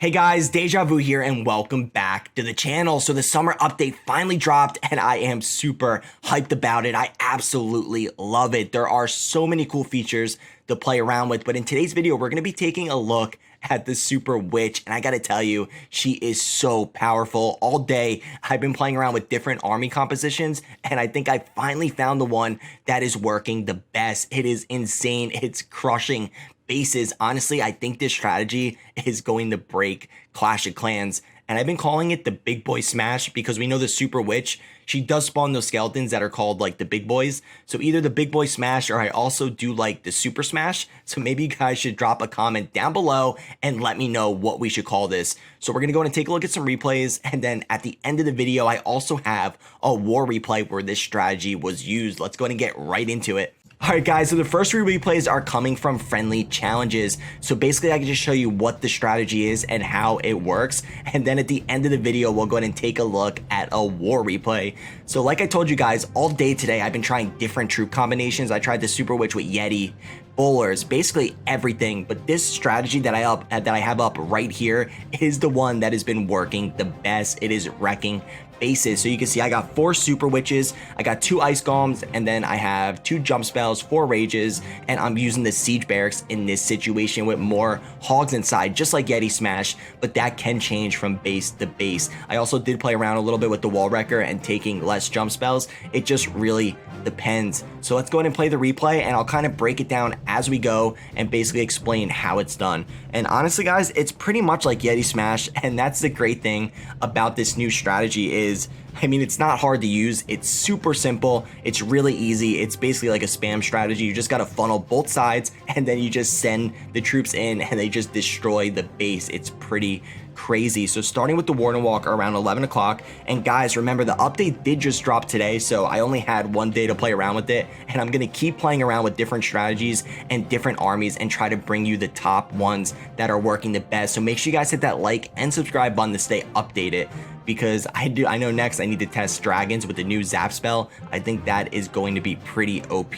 Hey guys, Deja Vu here and welcome back to the channel. So the summer update finally dropped and I am super hyped about it. I absolutely love it. There are so many cool features to play around with, but in today's video, we're going to be taking a look at the Super Witch, and I gotta tell you, she is so powerful. All day, I've been playing around with different army compositions, and I think I finally found the one that is working the best. It is insane. It's crushing bases. Honestly, I think this strategy is going to break Clash of Clans, and I've been calling it the big boy smash because we know the Super Witch, she does spawn those skeletons that are called like the big boys. So either the big boy smash or I also do like the super smash. So maybe you guys should drop a comment down below and let me know what we should call this. So we're going to go and take a look at some replays. And then at the end of the video, I also have a war replay where this strategy was used. Let's go ahead and get right into it. Alright guys, so the first three replays are coming from friendly challenges. So basically I can just show you what the strategy is and how it works. And then at the end of the video, we'll go ahead and take a look at a war replay. So like I told you guys, all day today, I've been trying different troop combinations. I tried the Super Witch with Yeti, bowlers, basically everything. But this strategy that I have up right here is the one that has been working the best. It is wrecking bases. So you can see I got 4 Super Witches, I got 2 Ice Golems, and then I have 2 Jump Spells, 4 Rages, and I'm using the Siege Barracks in this situation with more Hogs inside, just like Yeti Smash, but that can change from base to base. I also did play around a little bit with the Wall Wrecker and taking less Jump Spells. It just really depends. So let's go ahead and play the replay, and I'll kind of break it down as we go and basically explain how it's done. And honestly guys, it's pretty much like Yeti Smash, and that's the great thing about this new strategy is, I mean, it's not hard to use. It's super simple. It's really easy. It's basically like a spam strategy. You just got to funnel both sides and then you just send the troops in and they just destroy the base. It's pretty crazy. So starting with the Warden Walk around 11 o'clock. And guys, remember the update did just drop today. So I only had one day to play around with it. And I'm going to keep playing around with different strategies and different armies and try to bring you the top ones that are working the best. So make sure you guys hit that like and subscribe button to stay updated, because I know next I need to test dragons with the new Zap spell. I think that is going to be pretty OP.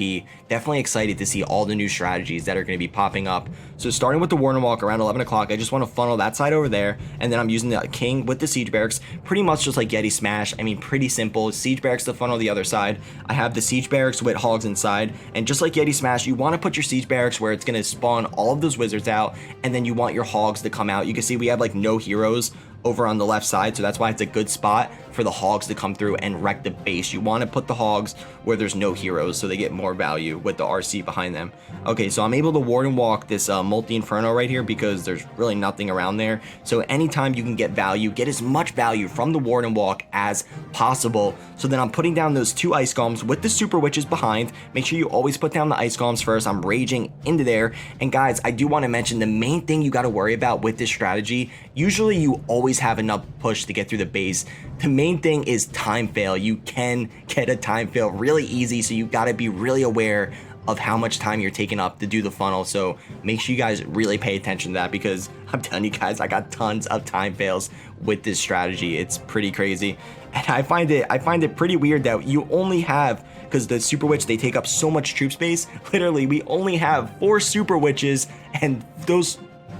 Definitely excited to see all the new strategies that are going to be popping up. So starting with the Warden Walk around 11 o'clock, I just want to funnel that side over there, and then I'm using the King with the Siege Barracks, pretty much just like Yeti Smash. I mean, pretty simple. Siege Barracks to funnel the other side. I have the Siege Barracks with Hogs inside, and just like Yeti Smash, you want to put your Siege Barracks where it's going to spawn all of those wizards out, and then you want your Hogs to come out. You can see we have like no heroes over on the left side, so that's why it's a good spot for the Hogs to come through and wreck the base. You want to put the Hogs where there's no heroes so they get more value with the RC behind them. Okay, so I'm able to Warden Walk this multi-inferno right here because there's really nothing around there. So anytime you can get value, get as much value from the Warden Walk as possible. So then I'm putting down those 2 Ice Golems with the Super Witches behind. Make sure you always put down the Ice Golems first. I'm raging into there. And guys, I do want to mention the main thing you got to worry about with this strategy, usually you always have enough push to get through the base. The main thing is time fail. You can get a time fail really easy, so you got to be really aware of how much time you're taking up to do the funnel. So make sure you guys really pay attention to that, because I'm telling you guys, I got tons of time fails with this strategy. It's pretty crazy, and I find it pretty weird that you only have, because the Super Witch, they take up so much troop space. Literally, we only have 4 Super Witches, and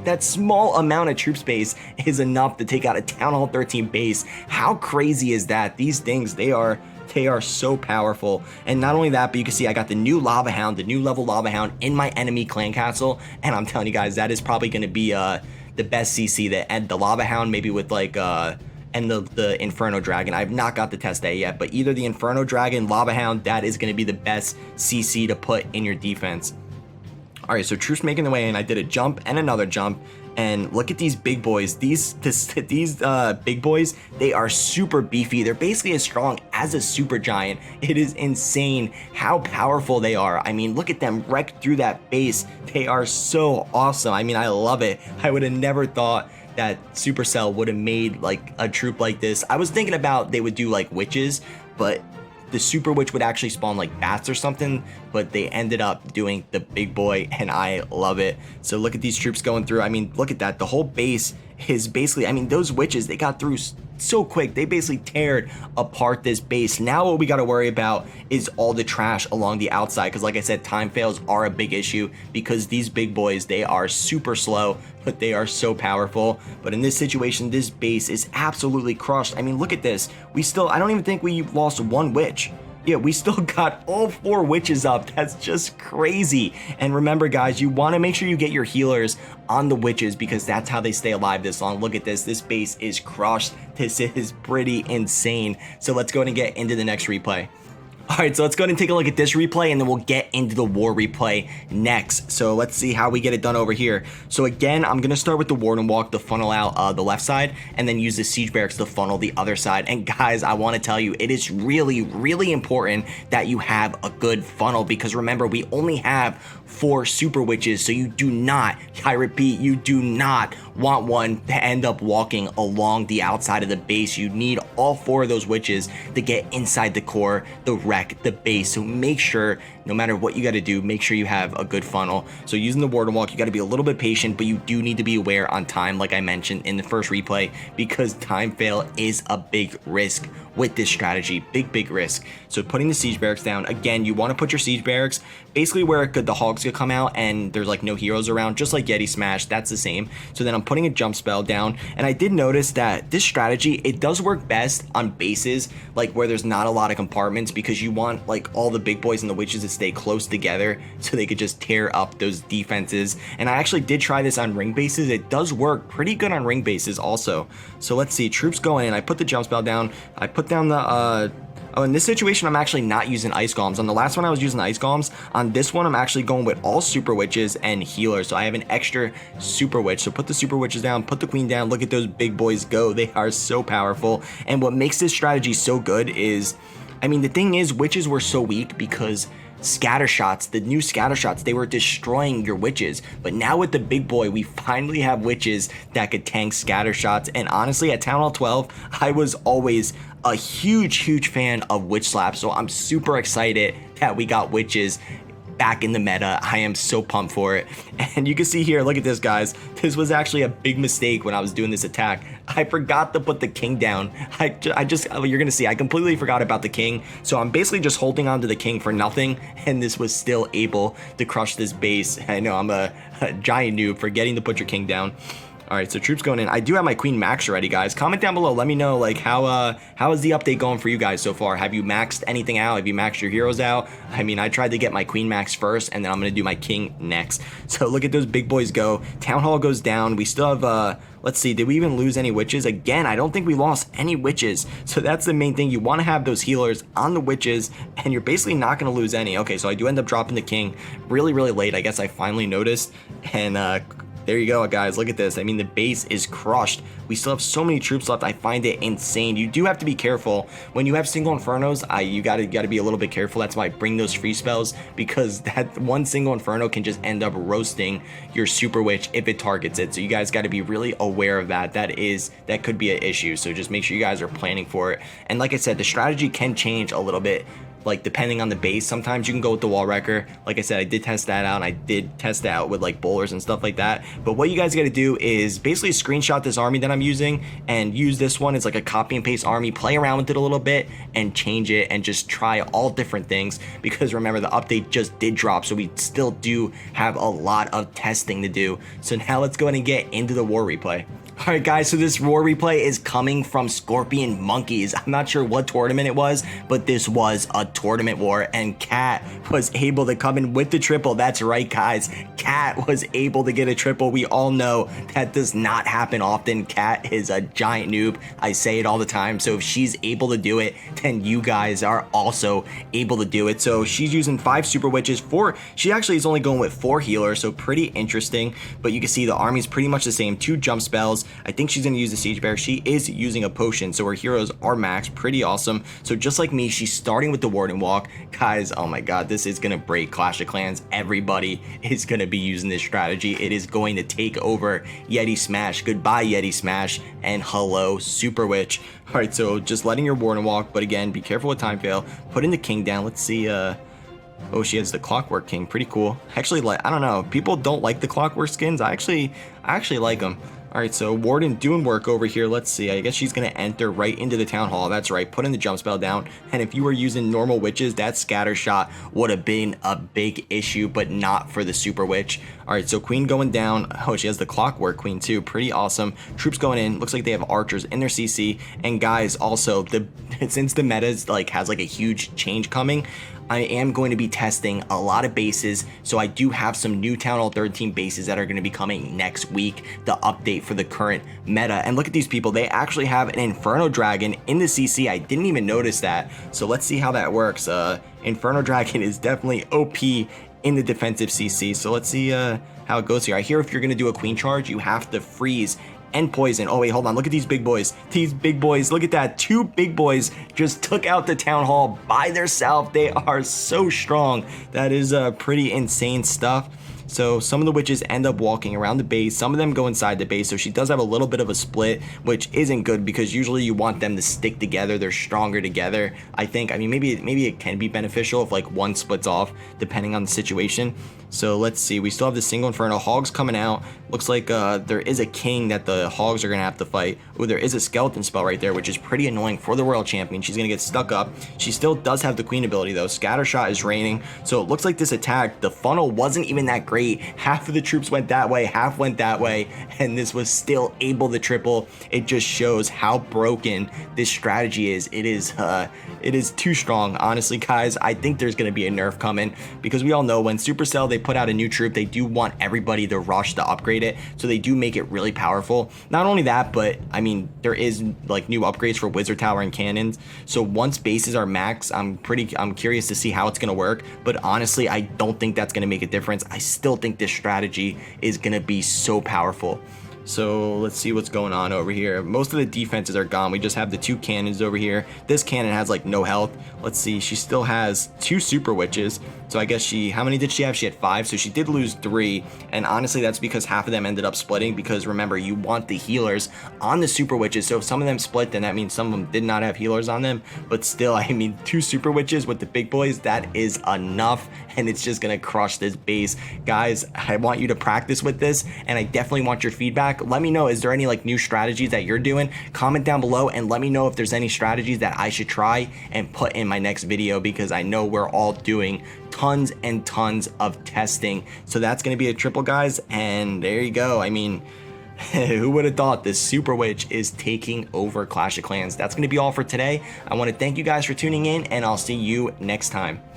that small amount of troop space is enough to take out a Town Hall 13 base. How crazy is that? These things, they are so powerful. And not only that, but you can see I got the new Lava Hound, the new level Lava Hound in my enemy clan castle, and I'm telling you guys, that is probably going to be the best CC that, and the Lava Hound maybe with like and the Inferno Dragon. I've not got the test that yet, but either the Inferno Dragon, Lava Hound, that is going to be the best CC to put in your defense. All right, so troops making the way in. I did a jump and another jump, and look at these big boys. These big boys, they are super beefy. They're basically as strong as a super giant. It is insane how powerful they are. I mean, look at them wreck through that base. They are so awesome. I mean, I love it. I would have never thought that Supercell would have made like a troop like this. I was thinking about they would do like witches, but the Super Witch would actually spawn like bats or something, but they ended up doing the big boy, and I love it. So look at these troops going through. I mean, look at that. The whole base is basically, I mean, those witches, they got through so quick. They basically teared apart this base. Now what we got to worry about is all the trash along the outside, because like I said, time fails are a big issue because these big boys, they are super slow, but they are so powerful. But in this situation, this base is absolutely crushed. I mean, look at this. I don't even think we lost one witch. Yeah, we still got all 4 witches up. That's just crazy. And remember, guys, you want to make sure you get your healers on the witches because that's how they stay alive this long. Look at this. This base is crushed. This is pretty insane. So let's go ahead and get into the next replay. All right, so let's go ahead and take a look at this replay, and then we'll get into the war replay next. So let's see how we get it done over here. So again, I'm going to start with the Warden Walk to funnel out the left side, and then use the Siege Barracks to funnel the other side. And guys, I want to tell you, it is really, really important that you have a good funnel, because remember, we only have 4 super witches, so you do not, I repeat, you do not want one to end up walking along the outside of the base. You need all 4 of those witches to get inside the core, the base. So make sure, no matter what you got to do, make sure you have a good funnel. So using the Warden Walk, you got to be a little bit patient, but you do need to be aware on time, like I mentioned in the first replay, because time fail is a big risk with this strategy. Big risk. So putting the Siege Barracks down, again, you want to put your Siege Barracks basically where the hogs could come out and there's like no heroes around, just like Yeti Smash. That's the same. So then I'm putting a jump spell down, and I did notice that this strategy, it does work best on bases like where there's not a lot of compartments, because you want like all the big boys and the witches to stay close together so they could just tear up those defenses. And I actually did try this on ring bases. It does work pretty good on ring bases also. So let's see, troops going in. I put the jump spell down. I put down the oh, in this situation, I'm actually not using ice golems. On the last one, I was using ice golems. On this one, I'm actually going with all super witches and healers. So I have an extra super witch. So put the super witches down, put the queen down. Look at those big boys go. They are so powerful. And what makes this strategy so good is, I mean, the thing is, witches were so weak because scatter shots, the new scatter shots, they were destroying your witches. But now with the big boy, we finally have witches that could tank scatter shots. And honestly, at Town Hall 12, I was always a huge fan of witch slap. So I'm super excited that we got witches back in the meta. I am so pumped for it. And you can see here, look at this, guys. This was actually a big mistake when I was doing this attack. I forgot to put the king down. You're gonna see, I completely forgot about the king. So I'm basically just holding on to the king for nothing, and this was still able to crush this base. I know I'm a giant noob forgetting to put your king down. All right, so troops going in. I do have my queen maxed already, guys. Comment down below. Let me know, like, how is the update going for you guys so far? Have you maxed anything out? Have you maxed your heroes out? I mean, I tried to get my queen maxed first, and then I'm going to do my king next. So look at those big boys go. Town Hall goes down. We still have, let's see, did we even lose any witches? Again, I don't think we lost any witches. So that's the main thing. You want to have those healers on the witches, and you're basically not going to lose any. Okay, so I do end up dropping the king really late. I guess I finally noticed, and there you go, guys. Look at this. I mean, the base is crushed. We still have so many troops left. I find it insane. You do have to be careful when you have single infernos. You gotta be a little bit careful. That's why I bring those free spells, because that one single inferno can just end up roasting your super witch if it targets it. So you guys got to be really aware of that. That could be an issue. So just make sure you guys are planning for it. And like I said, the strategy can change a little bit, like depending on the base. Sometimes you can go with the wall wrecker. Like I said, I did test that out, and I did test it out with like bowlers and stuff like that. But what you guys got to do is basically screenshot this army that I'm using and use this one as like a copy and paste army, play around with it a little bit and change it, and just try all different things, because remember, the update just did drop, so we still do have a lot of testing to do. So now let's go ahead and get into the war replay. All right, guys, so this war replay is coming from Scorpion Monkeys. I'm not sure what tournament it was, but this was a tournament war, and Cat was able to come in with the triple. That's right, guys. Cat was able to get a triple. We all know that does not happen often. Cat is a giant noob. I say it all the time. So if she's able to do it, then you guys are also able to do it. So she's using 5 super witches. She actually is only going with 4 healers, so pretty interesting. But you can see the army's pretty much the same. 2 jump spells. I think she's going to use the Siege Bear. She is using a potion, so her heroes are maxed. Pretty awesome. So just like me, she's starting with the Warden Walk. Guys, oh my god, this is going to break Clash of Clans. Everybody is going to be using this strategy. It is going to take over Yeti Smash. Goodbye, Yeti Smash, and hello, Super Witch. All right, so just letting your Warden Walk, but again, be careful with time fail. Putting the king down. Let's see, oh, she has the Clockwork King. Pretty cool. Actually, like, I don't know. People don't like the Clockwork skins. I actually like them. All right, so Warden doing work over here. Let's see. I guess she's going to enter right into the Town Hall. That's right. Putting the jump spell down. And if you were using normal witches, that scatter shot would have been a big issue, but not for the Super Witch. All right, so Queen going down. Oh, she has the Clockwork Queen too. Pretty awesome. Troops going in. Looks like they have archers in their CC. And guys, also, since the meta has like a huge change coming, I am going to be testing a lot of bases, so I do have some new Town Hall 13 bases that are going to be coming next week, the update for the current meta. And look at these people, they actually have an Inferno Dragon in the CC. I didn't even notice that, so let's see how that works. Inferno Dragon is definitely OP in the defensive CC, so let's see how it goes here. I hear if you're going to do a queen charge, you have to freeze and poison. Oh wait, hold on, look at these big boys. These big boys, look at that. 2 big boys just took out the Town Hall by themselves. They are so strong. That is pretty insane stuff. So some of the witches end up walking around the base. Some of them go inside the base. So she does have a little bit of a split, which isn't good because usually you want them to stick together. They're stronger together, I think. I mean, maybe it can be beneficial if like one splits off depending on the situation. So let's see. We still have the single Inferno. Hogs coming out. Looks like there is a king that the Hogs are going to have to fight. Oh, there is a skeleton spell right there, which is pretty annoying for the Royal Champion. She's going to get stuck up. She still does have the Queen ability, though. Scattershot is raining. So it looks like this attack, the funnel wasn't even that great. Half of the troops went that way, half went that way, and this was still able to triple. It just shows how broken this strategy is. It is too strong, honestly, guys. I think there's going to be a nerf coming because we all know when Supercell, they put out a new troop, they do want everybody to rush to upgrade it, so they do make it really powerful. Not only that, but I mean, there is like new upgrades for Wizard Tower and cannons, so once bases are max, I'm curious to see how it's going to work, but honestly, I don't think that's going to make a difference. I still think this strategy is going to be so powerful. So let's see what's going on over here. Most of the defenses are gone. We just have the 2 cannons over here. This cannon has like no health. Let's see, she still has 2 super witches. So I guess how many did she have? She had 5, so she did lose 3. And honestly, that's because half of them ended up splitting, because remember, you want the healers on the super witches. So if some of them split, then that means some of them did not have healers on them. But still, I mean, 2 super witches with the big boys, that is enough. And it's just gonna crush this base. Guys, I want you to practice with this, and I definitely want your feedback. Let me know, is there any like new strategies that you're doing? Comment down below and let me know if there's any strategies that I should try and put in my next video, because I know we're all doing tons and tons of testing. So that's going to be a triple, guys, and there you go. I mean, who would have thought this Super Witch is taking over Clash of Clans? That's going to be all for today. I want to thank you guys for tuning in, and I'll see you next time.